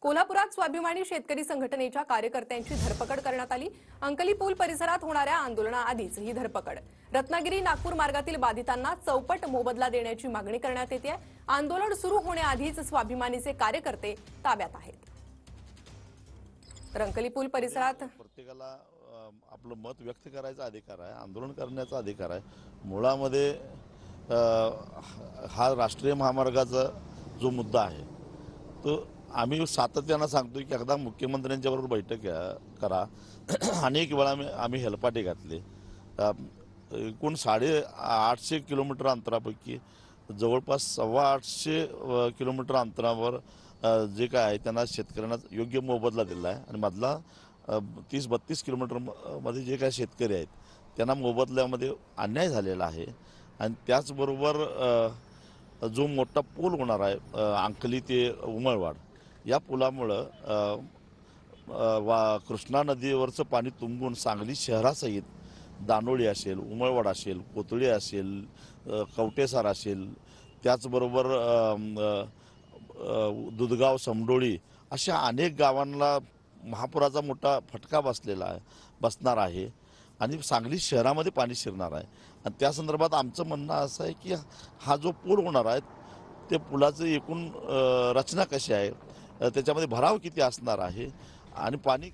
कोल्हापुरात स्वाभिमानी शेतकरी संघटनेच्या कार्यकर्त्यांची धरपकड करण्यात आली। अंकली पूल परिसरात होणाऱ्या आंदोलनाआधीच ही धरपकड। रत्नागिरी नागपूर मार्गातील बाधितांना चौपट मोबदला देण्याची मागणी करण्यात येते। आंदोलन सुरू होण्याआधीच स्वाभिमानीचे कार्यकर्ते ताब्यात आहेत। अंकली पूल परिसरात प्रत्येकाला आपलं मत व्यक्त करायचा अधिकार आहे, आंदोलन करण्याचा अधिकार आहे। मुळामध्ये हा राष्ट्रीय महामार्गाचा जो मुद्दा आहे तो आम्ही सातत्याने सांगतो की एकदा मुख्यमंत्र्यांच्या बरोबर बैठक करा। अनेक वेळा आम्ही हेलपाटे घातले। एकूण 850 किलोमीटर अंतरापैकी जवळपास 825 किलोमीटर अंतरावर जे काय आहे त्यांना शेतकऱ्यांना योग्य मोबदला दिला आहे आणि मधला 30-32 किलोमीटर मध्ये जे काय शेतकरी आहेत त्यांना मोबदल्यामध्ये अन्याय झालेला आहे। आणि त्याचबरोबर जो मोठा पूल होणार आहे अंकली ते उमळवाड, या पुलामुळं कृष्णा नदीवरचं पाणी तुंबून सांगली शहरासहित दानोळी असेल, उमळवाड असेल, कोथळी असेल, कवटेसार असेल, त्याचबरोबर दुधगाव, समडोळी अशा अनेक गावांना महापुराचा मोठा फटका बसणार आहे आणि सांगली शहरामध्ये पाणी शिरणार आहे। आणि त्या संदर्भात आमचं म्हणणं असं आहे की हा जो पूल होणार आहे ते पुलाची एकूण रचना कशी आहे, त्याच्यामध्ये भराव किती असणार आहे आणि पाणी